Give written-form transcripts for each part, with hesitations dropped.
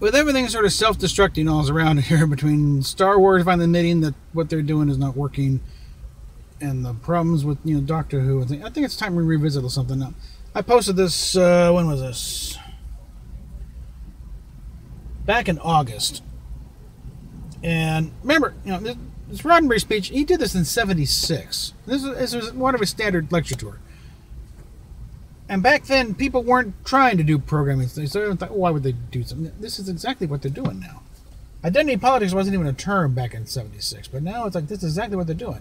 with everything sort of self-destructing all around here, between Star Wars finally admitting that what they're doing is not working, and the problems with, you know, Doctor Who, I think it's time we revisit or something. Now, I posted this, when was this? Back in August. And remember, you know, this Roddenberry speech, he did this in '76. This was one of his standard lecture tour. And back then, people weren't trying to do programming things, so I thought, why would they do something? This is exactly what they're doing now. Identity politics wasn't even a term back in '76, but now it's like, this is exactly what they're doing.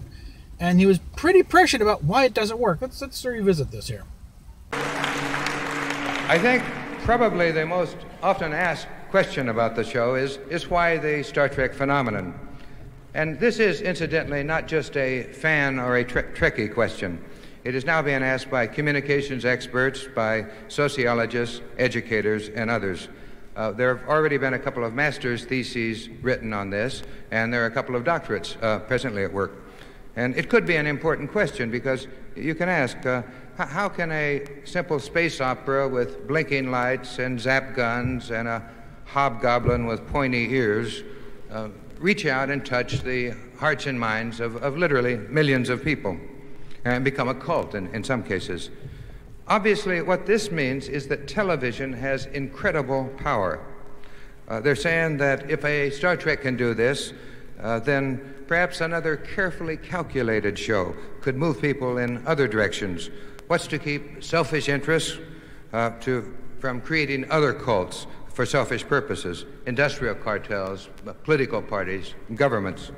And he was pretty prescient about why it doesn't work. Let's revisit this here. I think probably the most often asked question about the show is why the Star Trek phenomenon? And this is, incidentally, not just a fan or a Trekkie question. It is now being asked by communications experts, by sociologists, educators, and others. There have already been a couple of master's theses written on this, and there are a couple of doctorates presently at work. And it could be an important question, because you can ask, how can a simple space opera with blinking lights and zap guns and a hobgoblin with pointy ears reach out and touch the hearts and minds of literally millions of people and become a cult in some cases? Obviously, what this means is that television has incredible power. They're saying that if a Star Trek can do this, then perhaps another carefully calculated show could move people in other directions. What's to keep selfish interests from creating other cults for selfish purposes, industrial cartels, political parties, governments.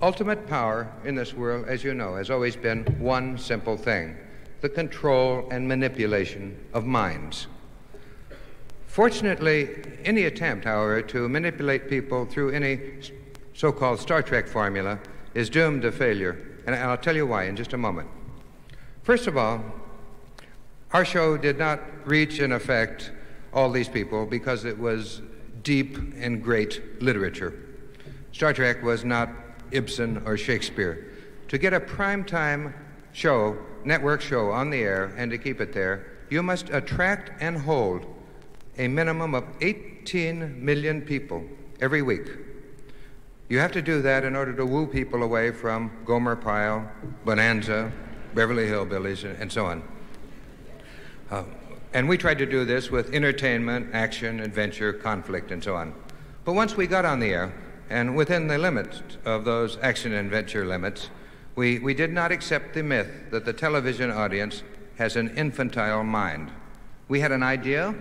Ultimate power in this world, as you know, has always been one simple thing: the control and manipulation of minds. Fortunately, any attempt, however, to manipulate people through any so-called Star Trek formula is doomed to failure, and I'll tell you why in just a moment. First of all, our show did not reach and affect all these people because it was deep and great literature. Star Trek was not Ibsen or Shakespeare. To get a primetime show, network show on the air, and to keep it there, you must attract and hold a minimum of 18 million people every week. You have to do that in order to woo people away from Gomer Pyle, Bonanza, Beverly Hillbillies, and so on. And we tried to do this with entertainment, action, adventure, conflict, and so on. But once we got on the air, and within the limits of those action and adventure limits, we did not accept the myth that the television audience has an infantile mind. We had an idea,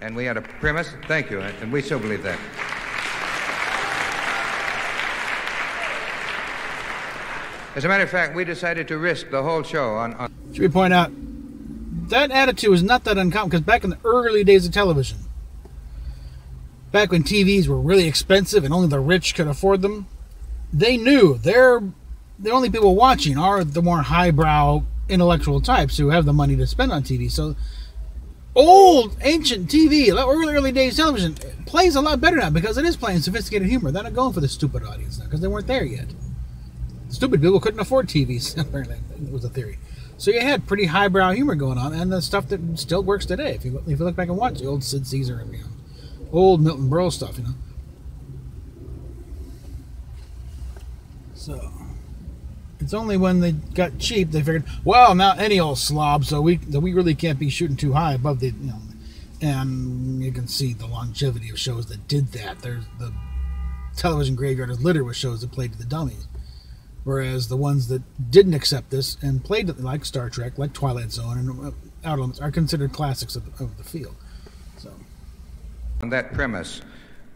and we had a premise. Thank you, and we still believe that. As a matter of fact, we decided to risk the whole show on... Should we point out, that attitude was not that uncommon, because back in the early days of television, back when TVs were really expensive and only the rich could afford them, they knew the only people watching are the more highbrow intellectual types who have the money to spend on TV. So old, ancient TV, early days television, plays a lot better now because it is playing sophisticated humor. They're not going for the stupid audience now because they weren't there yet. Stupid people couldn't afford TVs, apparently. It was a theory. So you had pretty highbrow humor going on, and the stuff that still works today. If you look back and watch the old Sid Caesar and old Milton Berle stuff, So it's only when they got cheap they figured, well, now any old slob, so we really can't be shooting too high above the and you can see the longevity of shows that did that. There's the television graveyard is littered with shows that played to the dummies. Whereas the ones that didn't accept this and played it, like Star Trek, like Twilight Zone, and Outer Limits, are considered classics of the field. So, on that premise,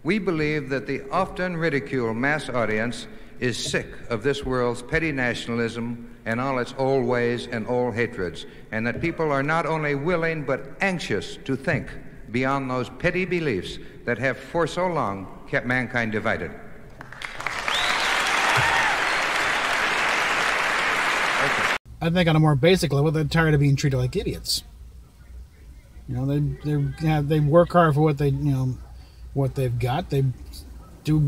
we believe that the often ridiculed mass audience is sick of this world's petty nationalism and all its old ways and old hatreds, and that people are not only willing but anxious to think beyond those petty beliefs that have for so long kept mankind divided. I think on a more basic level, they're tired of being treated like idiots. They work hard for what what they've got. They do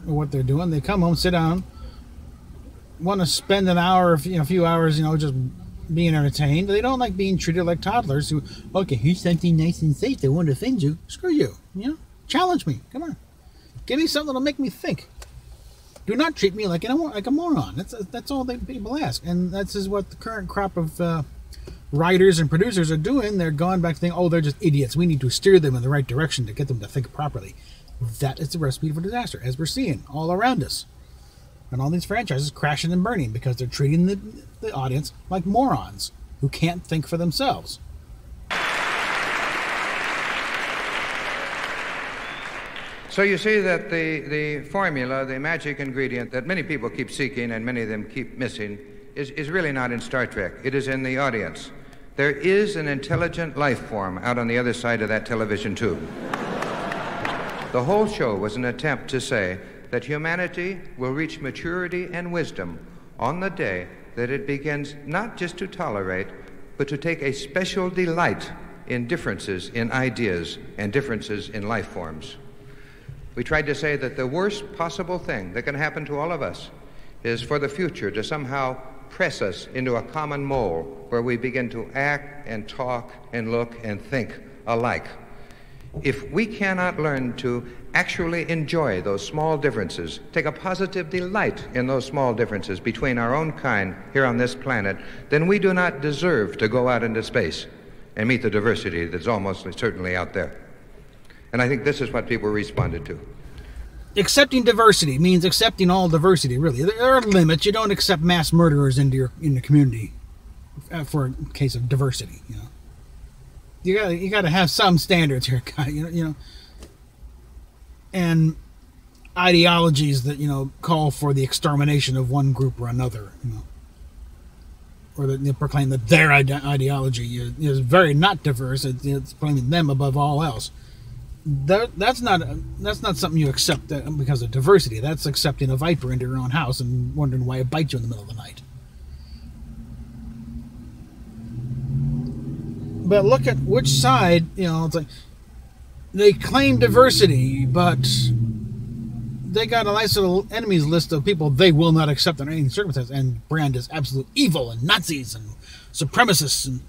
what they're doing. They come home, sit down, want to spend an hour, a few hours, just being entertained. They don't like being treated like toddlers who, okay, here's something nice and safe. They won't offend you. Screw you. Challenge me. Come on. Give me something that'll make me think. Do not treat me like a moron. That's all that people ask. And that's is what the current crop of writers and producers are doing. They're going back to thinking, oh, they're just idiots. We need to steer them in the right direction to get them to think properly. That is the recipe for disaster, as we're seeing all around us. And all these franchises crashing and burning because they're treating the audience like morons who can't think for themselves. So you see that the formula, the magic ingredient that many people keep seeking and many of them keep missing is really not in Star Trek. It is in the audience. There is an intelligent life form out on the other side of that television tube. The whole show was an attempt to say that humanity will reach maturity and wisdom on the day that it begins not just to tolerate, but to take a special delight in differences in ideas and differences in life forms. We tried to say that the worst possible thing that can happen to all of us is for the future to somehow press us into a common mold where we begin to act and talk and look and think alike. If we cannot learn to actually enjoy those small differences, take a positive delight in those small differences between our own kind here on this planet, then we do not deserve to go out into space and meet the diversity that's almost certainly out there. And I think this is what people responded to. Accepting diversity means accepting all diversity, really. There are limits. You don't accept mass murderers into the community for a case of diversity, you know. You got to have some standards here, you know, and ideologies that, you know, call for the extermination of one group or another, you know, or that they proclaim that their ideology is very not diverse. It's proclaiming them above all else. That's not something you accept because of diversity. That's accepting a viper into your own house and wondering why it bites you in the middle of the night. But look at which side, you know, it's like they claim diversity, but they got a nice little enemies list of people they will not accept under any circumstance and brand as absolute evil and Nazis and supremacists. And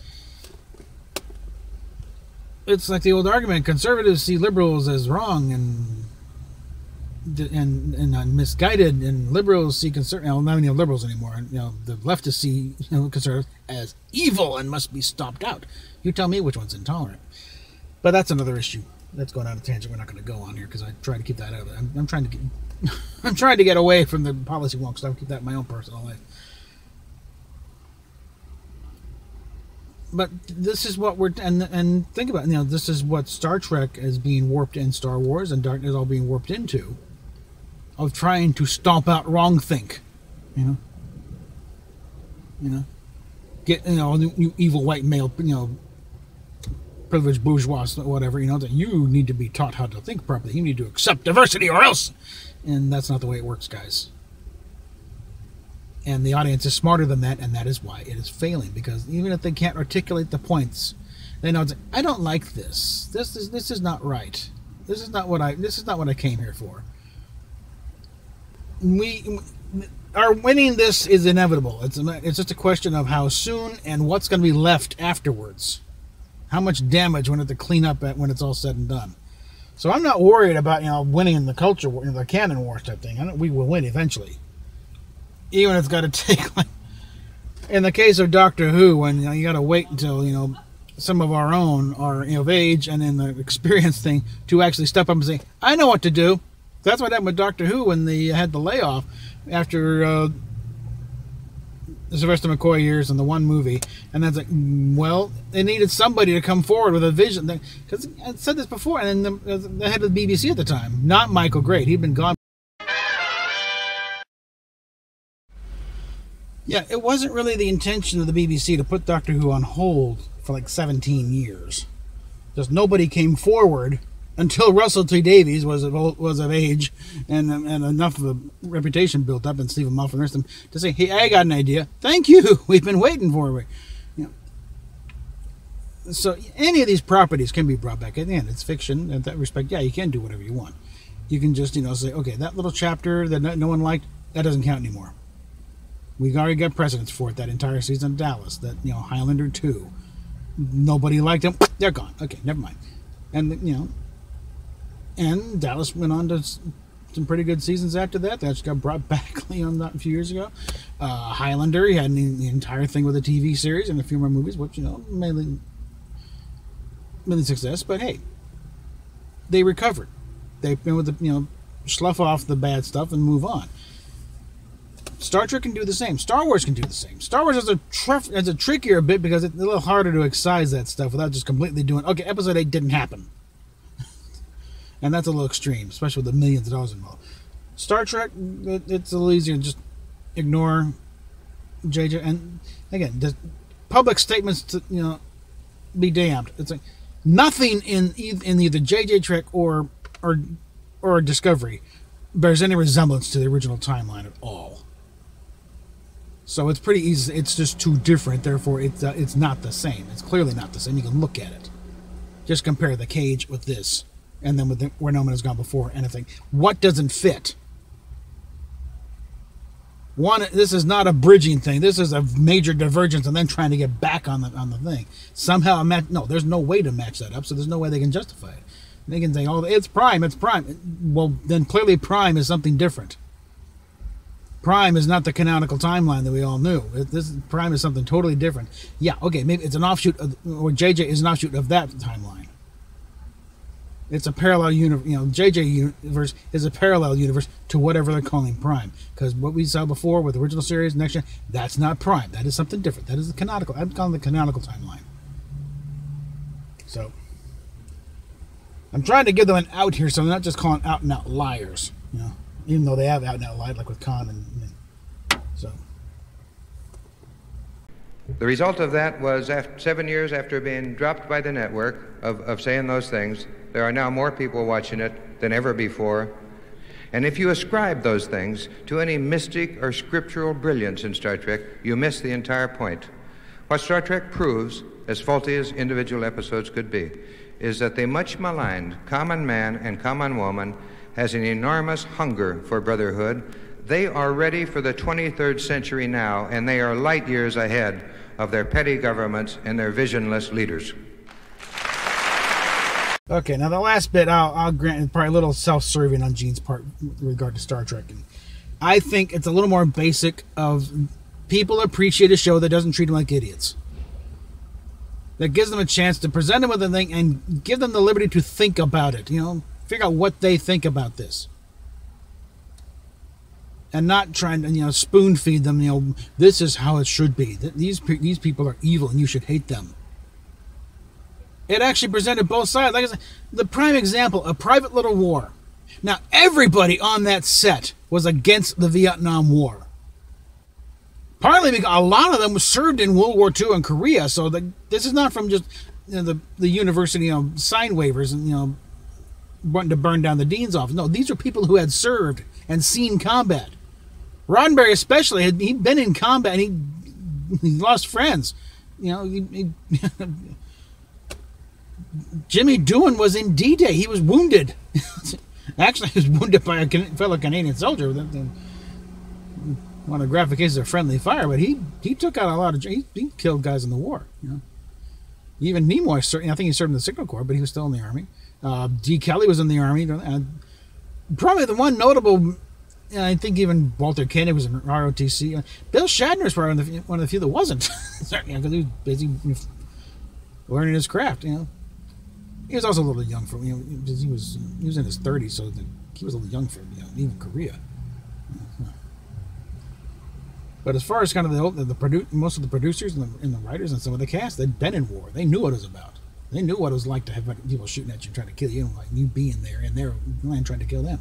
it's like the old argument: conservatives see liberals as wrong and misguided, and liberals see not many liberals anymore. You know, the leftists see, you know, conservatives as evil and must be stomped out. You tell me which one's intolerant. But that's another issue. That's going on a tangent we're not going to go on here because I try to keep that out of it. I'm trying to get away from the policy wonk stuff. Keep that in my own personal life. But this is what we're and think about, you know, this is what Star Trek is being warped in Star Wars, and Dark is all being warped into, of trying to stomp out wrong-think, you know, get, you know, you evil white male, you know, privileged bourgeois, whatever, you know, that you need to be taught how to think properly. You need to accept diversity or else, and that's not the way it works, guys. And the audience is smarter than that, and that is why it is failing. Because even if they can't articulate the points, they know, I don't like this. This is not right. This is not what I came here for. Our winning this is inevitable. It's just a question of how soon and what's going to be left afterwards. How much damage we have to clean up when it's all said and done. So I'm not worried about, you know, winning the culture war, the canon wars type thing. We will win eventually. Even if it's got to take, like, in the case of Doctor Who, when, you know, you got to wait until, you know, some of our own are, you know, of age and in the experience thing to actually step up and say, I know what to do. That's what happened with Doctor Who when they had the layoff after the Sylvester McCoy years and the one movie. And that's like, well, they needed somebody to come forward with a vision. Because I said this before, and then the head of the BBC at the time, not Michael Gray. He'd been gone. Yeah, it wasn't really the intention of the BBC to put Doctor Who on hold for like 17 years. Just nobody came forward until Russell T Davies was of age and enough of a reputation built up, and Stephen Moffat and the rest of them, to say, hey, I got an idea. Thank you. We've been waiting for it. You know, so any of these properties can be brought back. At the end, it's fiction. In that respect, yeah, you can do whatever you want. You can just, you know, say, okay, that little chapter that no one liked, that doesn't count anymore. We've already got precedents for it. That entire season of Dallas, that, you know, Highlander 2, nobody liked them. They're gone. Okay, never mind. And, you know, And Dallas went on to some pretty good seasons after that. That just got brought back a few years ago. Highlander, he had the entire thing with a TV series and a few more movies, which, mainly success. But hey, they recovered. They've been with the, slough off the bad stuff and move on. Star Trek can do the same. Star Wars can do the same. Star Wars has a trickier bit because it's a little harder to excise that stuff without just completely doing, okay, episode 8 didn't happen. And that's a little extreme, especially with the millions of dollars involved. Star Trek, it's a little easier to just ignore JJ. And again, just public statements to, be damned. It's like nothing in either JJ Trek or Discovery bears any resemblance to the original timeline at all. So it's pretty easy. It's just too different. Therefore, it's not the same. It's clearly not the same. You can look at it. Just compare the Cage with this, and then with where No Man Has Gone Before, anything. What doesn't fit? One, this is not a bridging thing. This is a major divergence, and then trying to get back on the thing. Somehow, there's no way to match that up. So there's no way they can justify it. They can say, "Oh, it's Prime. It's Prime." Well, then clearly Prime is something different. Prime is not the canonical timeline that we all knew. Prime is something totally different. Yeah, okay, maybe it's an offshoot or JJ is an offshoot of that timeline. It's a parallel universe. JJ universe is a parallel universe to whatever they're calling Prime. Because what we saw before with the original series, Next Gen, that's not Prime. That is something different. That is the canonical. I'm calling the canonical timeline. So I'm trying to give them an out here, so they're not just calling out and out liars. Even though they have out and out lied, like with Khan and so. The result of that was 7 years after being dropped by the network of saying those things, there are now more people watching it than ever before. And if you ascribe those things to any mystic or scriptural brilliance in Star Trek, you miss the entire point. What Star Trek proves, as faulty as individual episodes could be, is that the much maligned common man and common woman has an enormous hunger for brotherhood. They are ready for the 23rd century now, and they are light years ahead of their petty governments and their visionless leaders. Okay, now the last bit, I'll grant, is probably a little self-serving on Gene's part with regard to Star Trek. And I think it's a little more basic of people appreciate a show that doesn't treat them like idiots. That gives them a chance to present them with a thing and give them the liberty to think about it, figure out what they think about this. And not trying to, spoon feed them, this is how it should be. These people are evil and you should hate them. It actually presented both sides. Like I said, the prime example, a private little war. Now, everybody on that set was against the Vietnam War. Partly because a lot of them served in World War II and Korea, so this is not from just the university, sign waivers and, wanting to burn down the dean's office. No, these are people who had served and seen combat. Roddenberry especially, he'd been in combat and he lost friends. Jimmy Doohan was in D-Day. He was wounded. Actually, he was wounded by a fellow Canadian soldier. One of the graphic cases of friendly fire, but he took out a lot of... He killed guys in the war. Even Nimoy, I think he served in the Signal Corps, but he was still in the Army. D. Kelly was in the Army. Probably the one notable... I think even Walter Koenig was in ROTC. Bill Shatner was probably one of the few that wasn't. Certainly, because he was busy learning his craft. He was also a little young for because he was in his 30s, so he was a little young for even Korea. But as far as kind of most of the producers and the writers and some of the cast, they'd been in war. They knew what it was about. They knew what it was like to have people shooting at you, trying to kill you, like you being there, and they're trying to kill them.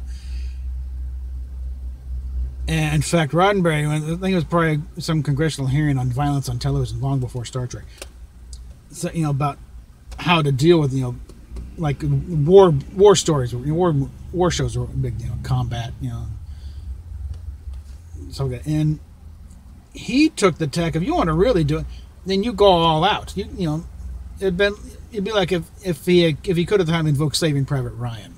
And in fact, Roddenberry, I think it was probably some congressional hearing on violence on television long before Star Trek. So, about how to deal with, like war stories, war shows were big, combat, so and he took the tack, if you want to really do it, then you go all out. It'd be like if he could at the time invoke Saving Private Ryan.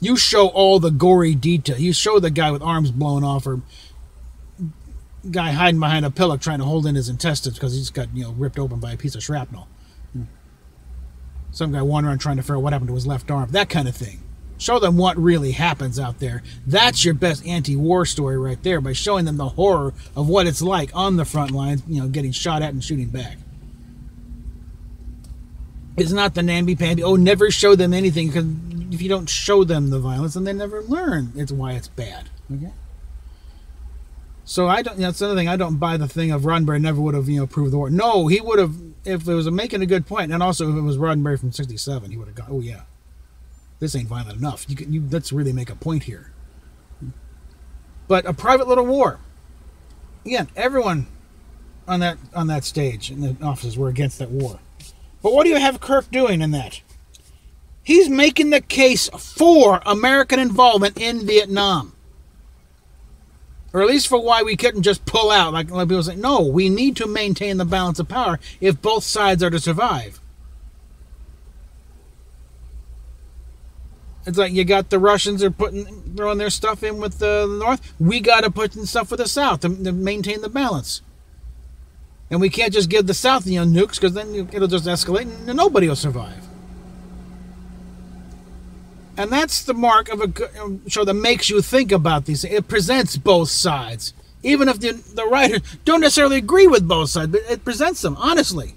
You show all the gory detail. You show the guy with arms blown off, or guy hiding behind a pillow trying to hold in his intestines because he's got ripped open by a piece of shrapnel. Some guy wandering around trying to figure out what happened to his left arm. That kind of thing. Show them what really happens out there. That's your best anti-war story right there, by showing them the horror of what it's like on the front lines, getting shot at and shooting back. It's not the namby-pamby, never show them anything, because if you don't show them the violence, then they never learn it's why it's bad. Okay? So that's another thing, I don't buy the thing of Roddenberry never would have, approved the war. No, he would have, if it was making a good point, and also if it was Roddenberry from 67, he would have gone, oh yeah, this ain't violent enough. Let's really make a point here. But a private little war. Again, everyone on that stage in the offices were against that war. But what do you have Kirk doing in that? He's making the case for American involvement in Vietnam. Or at least for why we couldn't just pull out. Like people say, no, we need to maintain the balance of power if both sides are to survive. It's like you got the Russians are throwing their stuff in with the North. We got to put in stuff with the South to maintain the balance. And we can't just give the South nukes, because then it'll just escalate and nobody will survive. And that's the mark of a good show that makes you think about these things. It presents both sides. Even if the writers don't necessarily agree with both sides, but it presents them, honestly.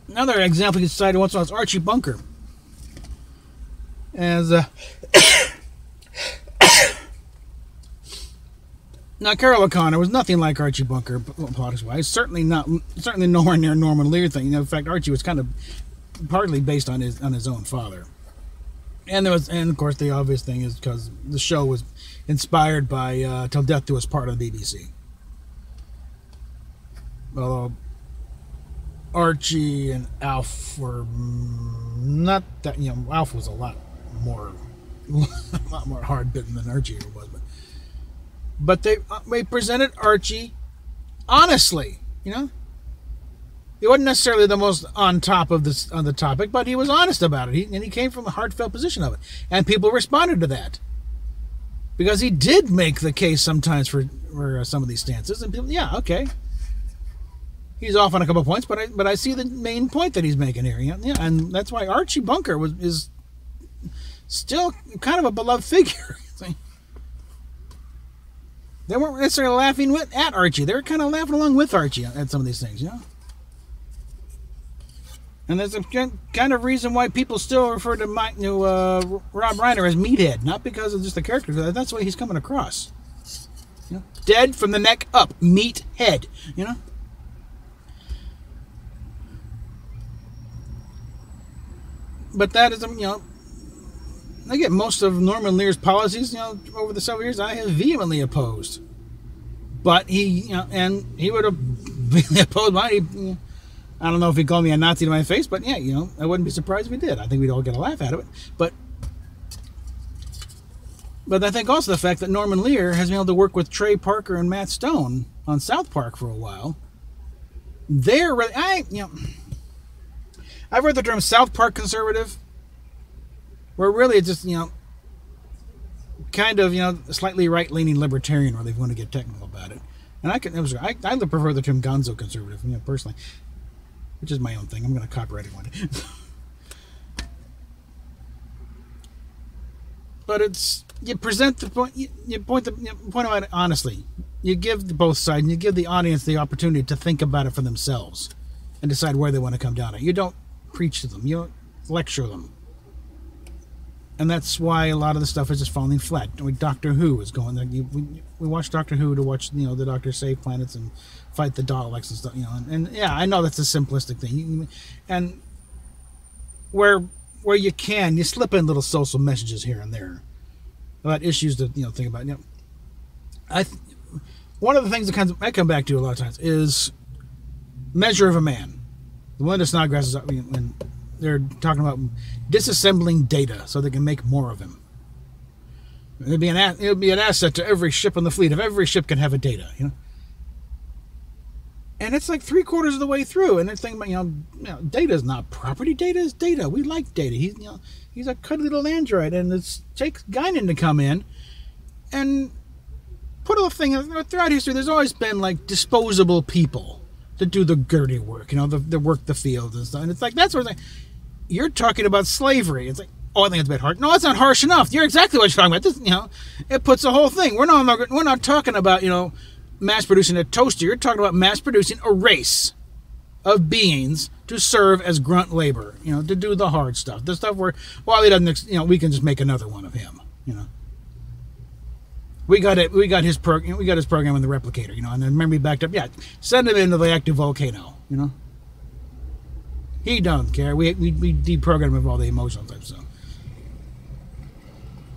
Another example you cited once was Archie Bunker. Now, Carroll O'Connor was nothing like Archie Bunker, plot-wise. Certainly nowhere near Norman Lear thing. In fact, Archie was kind of partly based on his own father. And of course, the obvious thing is because the show was inspired by Till Death Do Us Part on the BBC. Although Archie and Alf were not that, Alf was a lot more hard-bitten than Archie was, but they presented Archie honestly, He wasn't necessarily the most on top of the topic, but he was honest about it. He came from a heartfelt position of it, and people responded to that because he did make the case sometimes for some of these stances, and people, yeah, okay. He's off on a couple of points, but I see the main point that he's making here. Yeah, and that's why Archie Bunker is still kind of a beloved figure. They weren't necessarily laughing at Archie. They were kind of laughing along with Archie at some of these things, And there's a kind of reason why people still refer to Rob Reiner as Meathead, not because of just the character. That's the way he's coming across. Dead from the neck up, meathead. But that is, I get most of Norman Lear's policies, over the several years, I have vehemently opposed. But he, and he would have vehemently opposed mine. I don't know if he called me a Nazi to my face, but yeah, I wouldn't be surprised if he did. I think we'd all get a laugh out of it. But I think also the fact that Norman Lear has been able to work with Trey Parker and Matt Stone on South Park for a while. They're really, I've heard the term South Park conservative, where really it's just, kind of, slightly right-leaning libertarian, where they want to get technical about it. And I prefer the term gonzo conservative, personally, which is my own thing. I'm going to copyright it one day. But you present the point, you point out it honestly. You give both sides, and you give the audience the opportunity to think about it for themselves and decide where they want to come down at. You don't preach to them. You don't lecture them. And that's why a lot of the stuff is just falling flat. Doctor Who is going there. We watch Doctor Who to watch, the Doctor save planets and fight the Daleks and stuff, And yeah, I know that's a simplistic thing. And where you can, you slip in little social messages here and there about issues to, think about. One of the things that I come back to a lot of times is Measure of a Man. The Linda Snodgrass is, when they're talking about disassembling data so they can make more of him. It would be an asset to every ship on the fleet if every ship can have a data, And it's like 3/4 of the way through, and they're thinking about, data is not property. Data is data. We like data. He's a cuddly little android, and it takes Guinan to come in and put a thing. Throughout history, there's always been like disposable people to do the dirty work, the work the field and stuff. And it's like that sort of thing. you're talking about slavery. It's like, oh, I think it's a bit harsh. No, that's not harsh enough. You're exactly what you're talking about. This, it puts the whole thing. We're not talking about, mass producing a toaster. You're talking about mass producing a race of beings to serve as grunt labor, to do the hard stuff. The stuff where, while he doesn't, we can just make another one of him, We got it. We got his program. We got his program in the replicator, and then remember he backed up. Yeah, send him into the active volcano, He don't care. We deprogram him of all the emotional type stuff.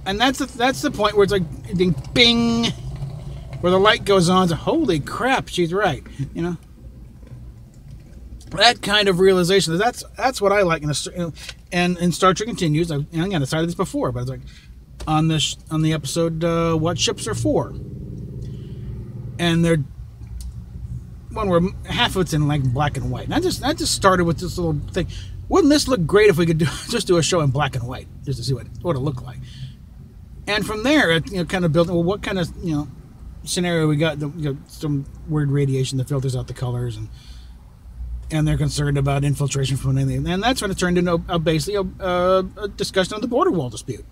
And that's the point where it's like ding, bing, where the light goes on. It's like, holy crap, she's right. That kind of realization. That's what I like. And Star Trek Continues. I decided this before, but it's like on the episode What Ships Are For, and they're one where half of it's in like black and white. And I just started with this little thing. Wouldn't this look great if we could just do a show in black and white, just to see what it looked like? And from there, it kind of built. Well, what kind of scenario we got? Some weird radiation that filters out the colors, and they're concerned about infiltration from anything. And that's when it turned into basically a discussion of the border wall dispute.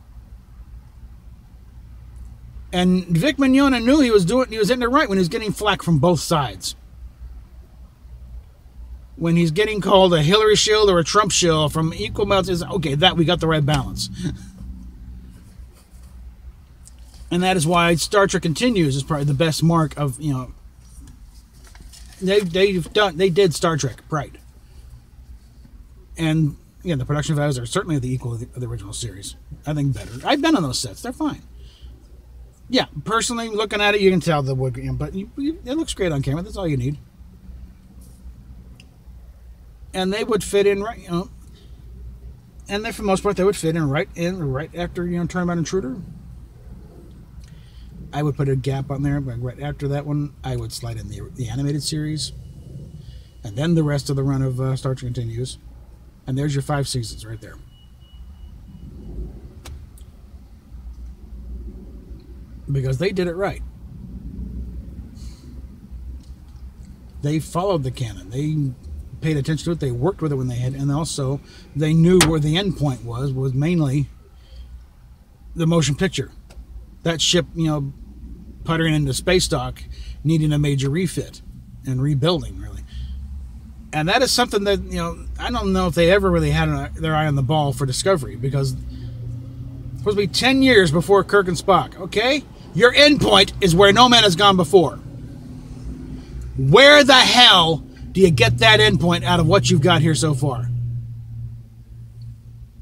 And Vic Mignogna knew he was hitting it right when he was getting flack from both sides. When he's getting called a Hillary shill or a Trump shill from equal amounts, is okay, that we got the right balance. And that is why Star Trek Continues is probably the best mark of, they did Star Trek right. And the production values are certainly the equal of the original series. I think better. I've been on those sets. They're fine. Yeah, personally, looking at it, you can tell the wood, but it looks great on camera. That's all you need. And they would fit in right, and for the most part, they would fit in right after, Turnabout Intruder. I would put a gap on there, but right after that one, I would slide in the animated series, and then the rest of the run of Star Trek Continues. And there's your 5 seasons right there. Because they did it right. They followed the canon. They paid attention to it. They worked with it when they had, and also they knew where the end point was mainly the motion picture. That ship, puttering into space dock, needing a major refit and rebuilding, really. And that is something that, I don't know if they ever really had their eye on the ball for Discovery, because it's supposed to be 10 years before Kirk and Spock. Okay? Your end point is where no man has gone before. Where the hell do you get that end point out of what you've got here so far?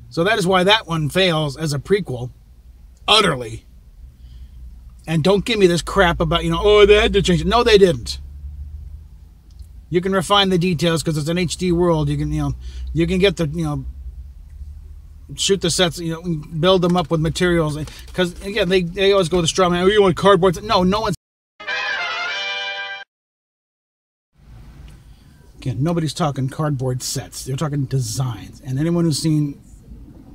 So that is why that one fails as a prequel, utterly. And don't give me this crap about, they had to change it. No, they didn't. You can refine the details because it's an HD world. You can, you can get the, shoot the sets, build them up with materials. Because, again, they always go with the straw man. Oh, you want cardboard? No one's... Again, nobody's talking cardboard sets. They're talking designs. And anyone who's seen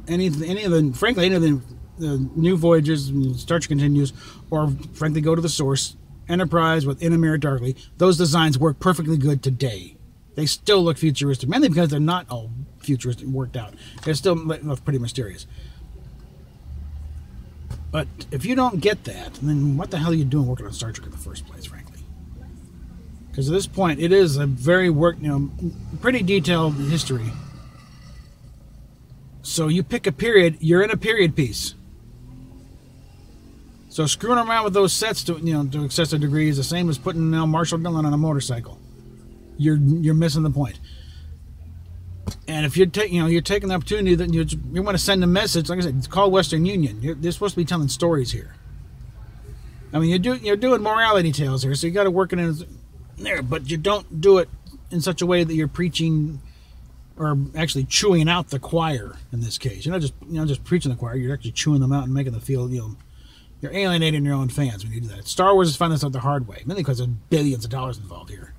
any of the new Voyages, Star Trek Continues, or frankly go to the source, Enterprise with In a Mirror Darkly, those designs work perfectly good today. They still look futuristic, mainly because they're not all futuristic worked out. They're still pretty mysterious. But if you don't get that, then what the hell are you doing working on Star Trek in the first place, frankly? Because at this point, it is a very pretty detailed history. So you pick a period, you're in a period piece. So screwing around with those sets to excessive degree is the same as putting Marshall Dillon on a motorcycle. You're missing the point. And if you're taking the opportunity that you want to send a message, like I said, it's called Western Union. They're supposed to be telling stories here. I mean, you're doing morality tales here, so you got to work it in there, but you don't do it in such a way that you're preaching or actually chewing out the choir. In this case, you're not just preaching the choir. You're actually chewing them out and making them feel you're alienating your own fans when you do that. Star Wars is finding this out the hard way, mainly because there's billions of dollars involved here.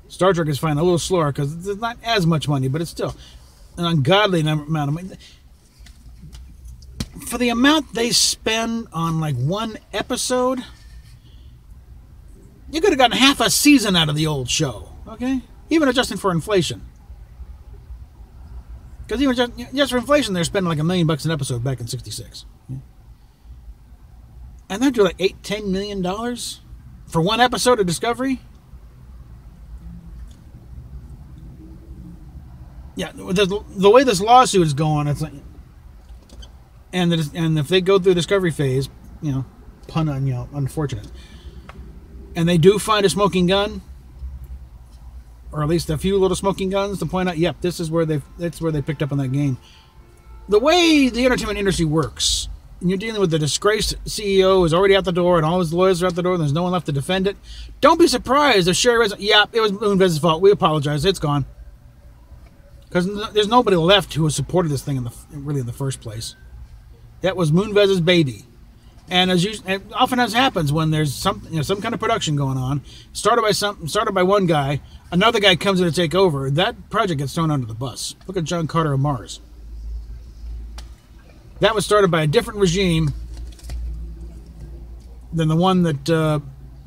Star Trek is finding a little slower because there's not as much money, but it's still an ungodly amount of money. For the amount they spend on like one episode, you could have gotten half a season out of the old show, okay? Even adjusting for inflation. Because even just for inflation, they're spending like $1 million an episode back in '66. Yeah. And they're doing like $8-10 million for one episode of Discovery. Yeah, the way this lawsuit is going, it's like, and if they go through the Discovery phase, pun on unfortunate, and they do find a smoking gun, or at least a few little smoking guns to point out, yep, that's where they picked up on that game. The way the entertainment industry works, and you're dealing with the disgraced CEO who's already out the door, and all his lawyers are out the door, and there's no one left to defend it. Don't be surprised if Sherry Reyes, yeah, it was Moonvez's fault. We apologize. It's gone. Because there's nobody left who has supported this thing in the first place. That was Moonvez's baby. And and often as happens when there's some kind of production going on, started by one guy, another guy comes in to take over, that project gets thrown under the bus. Look at John Carter of Mars. That was started by a different regime than the one that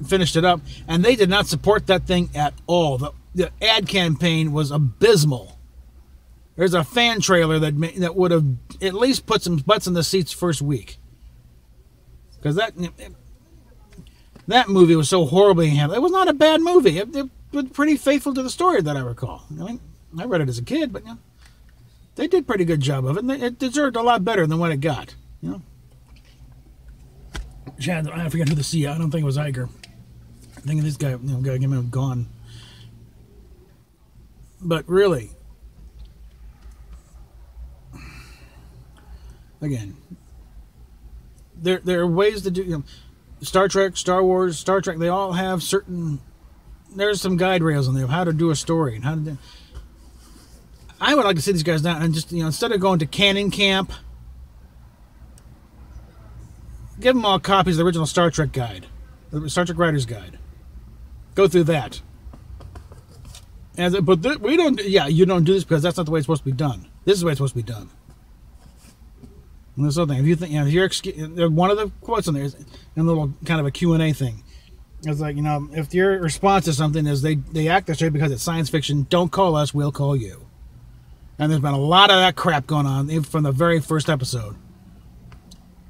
finished it up, and they did not support that thing at all. The ad campaign was abysmal. There's a fan trailer that would have at least put some butts in the seats first week. Because that movie was so horribly handled. It was not a bad movie. It was pretty faithful to the story that I recall. I read it as a kid, but they did a pretty good job of it. And it deserved a lot better than what it got. I forget who the CEO. I don't think it was Iger. I think this guy, got him gone. But really, again, there are ways to do, Star Trek, Star Wars, Star Trek, they all have there's some guide rails in there of how to do a story and how to do. I would like to sit these guys down and just, instead of going to canon camp, give them all copies of the original Star Trek guide, the Star Trek Writer's Guide. Go through that. We don't, you don't do this because that's not the way it's supposed to be done. This is the way it's supposed to be done. And this other thing, if you think, one of the quotes in there is a little kind of a Q&A thing. It's like, if your response to something is they act this way because it's science fiction, don't call us, we'll call you. And there's been a lot of that crap going on from the very first episode.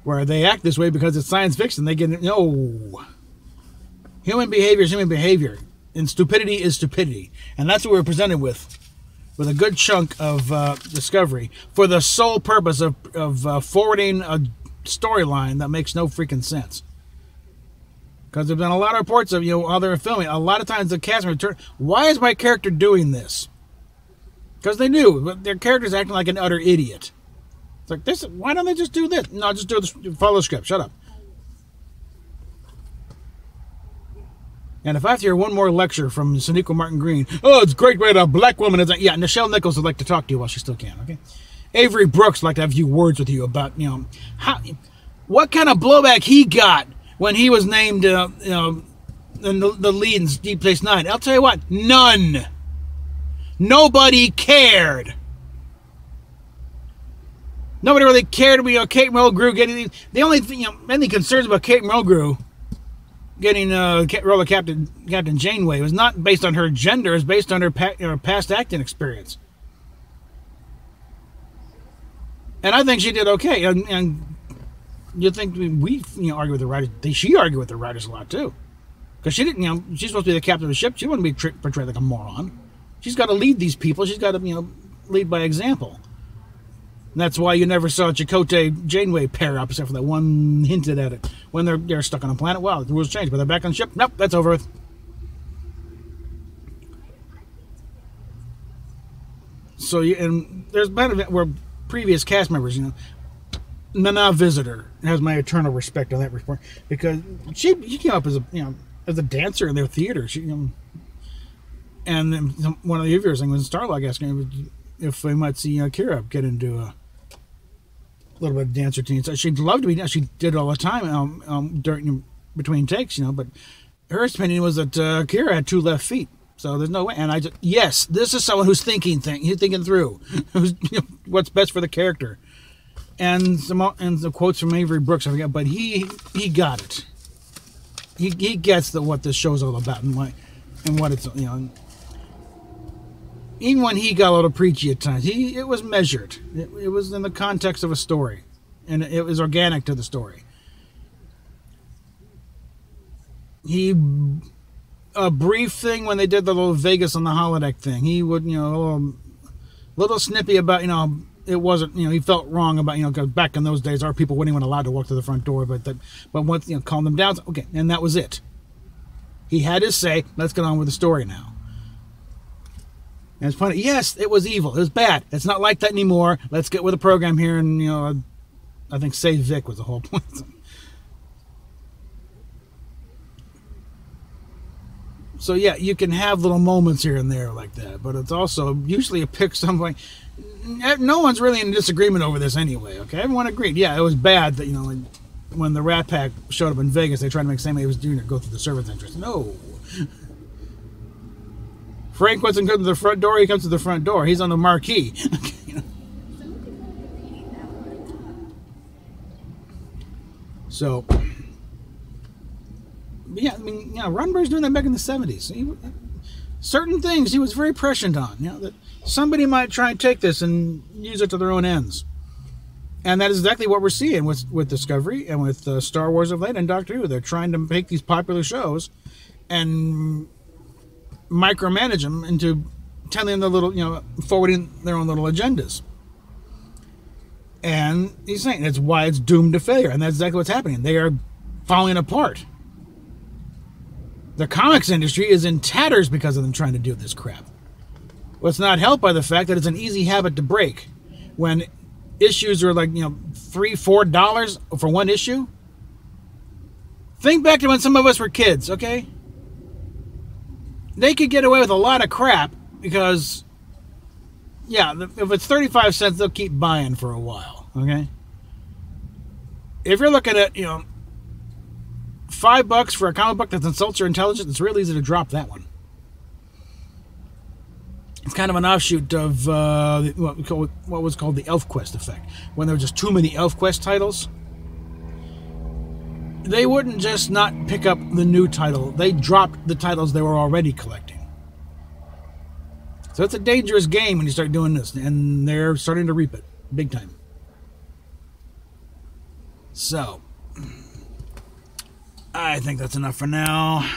Where they act this way because it's science fiction. They get, no. Human behavior is human behavior. And stupidity is stupidity. And that's what we're presented with a good chunk of Discovery for the sole purpose of forwarding a storyline that makes no freaking sense. Because there's been a lot of reports of, while they're filming, a lot of times the cast return, why is my character doing this? Because they knew, but their character's acting like an utter idiot. It's like, this. Why don't they just do this? No, just follow the script. Shut up. And if I have to hear one more lecture from Sonequa Martin Green, oh, it's great when a black woman is like, yeah, Nichelle Nichols would like to talk to you while she still can, okay? Avery Brooks would like to have a few words with you about, what kind of blowback he got when he was named, the lead in Deep Space Nine. I'll tell you what, none. Nobody cared. Nobody really cared about Kate Mulgrew getting the only thing, any concerns about Kate Mulgrew getting role of Captain Janeway was not based on her gender, it's based on her past acting experience. And I think she did okay. And you think we argue with the writers? She argued with the writers a lot too, because she didn't. She's supposed to be the captain of the ship. She wouldn't be portrayed like a moron. She's got to lead these people. She's got to lead by example. And that's why you never saw Chakotay Janeway pair up, except for that one hinted at it when they're stuck on a planet. Wow, the rules changed, but they're back on the ship. Nope, that's over with. So and there's been where previous cast members, Nana Visitor has my eternal respect on that report, because she came up as a dancer in their theater. And then one of the viewers was Starlog asking if we might see Kira get into a little bit of dance routine. So she'd love to be. She did it all the time during between takes, but her opinion was that Kira had 2 left feet. So there's no way. And yes, this is someone who's thinking through who's what's best for the character. And the quotes from Avery Brooks, I forget, but he got it. He gets what this show's all about and what it's even when he got a little preachy at times, it was measured. It was in the context of a story, and it was organic to the story. A brief thing when they did the little Vegas on the holodeck thing, he would, a little snippy about, it wasn't, he felt wrong about, because back in those days, our people weren't even allowed to walk to the front door, but once, calm them down, okay, and that was it. He had his say, let's get on with the story now. And it's funny, yes, it was evil, it was bad, it's not like that anymore, let's get with the program here, and, I think Save Vic was the whole point. So yeah, you can have little moments here and there like that, but it's also usually it picks something. No one's really in disagreement over this anyway. Okay, everyone agreed. Yeah, it was bad that when the Rat Pack showed up in Vegas, they tried to make Sammy was doing it go through the servant's entrance. No, Frank wasn't coming to the front door. He comes to the front door. He's on the marquee. So. Yeah, Roddenberry's doing that back in the 70s. Certain things he was very prescient on. That somebody might try and take this and use it to their own ends. And that is exactly what we're seeing with Discovery and with Star Wars of late and Doctor Who. They're trying to take these popular shows and micromanage them into telling the little, forwarding their own little agendas. And he's saying that's why it's doomed to failure. And that's exactly what's happening. They are falling apart. The comics industry is in tatters because of them trying to do this crap. Well, it's not helped by the fact that it's an easy habit to break. When issues are like, $3-4 for one issue. Think back to when some of us were kids, okay? They could get away with a lot of crap because, if it's 35 cents, they'll keep buying for a while, okay? If you're looking at, $5 for a comic book that insults your intelligence, it's real easy to drop that one. It's kind of an offshoot of what was called the ElfQuest effect. When there were just too many ElfQuest titles, they wouldn't just not pick up the new title. They dropped the titles they were already collecting. So it's a dangerous game when you start doing this, and they're starting to reap it big time. So I think that's enough for now.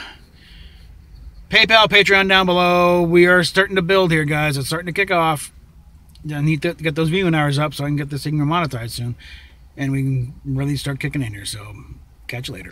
PayPal, Patreon down below. We are starting to build here, guys. It's starting to kick off. I need to get those viewing hours up so I can get this thing monetized soon. And we can really start kicking in here. So, catch you later.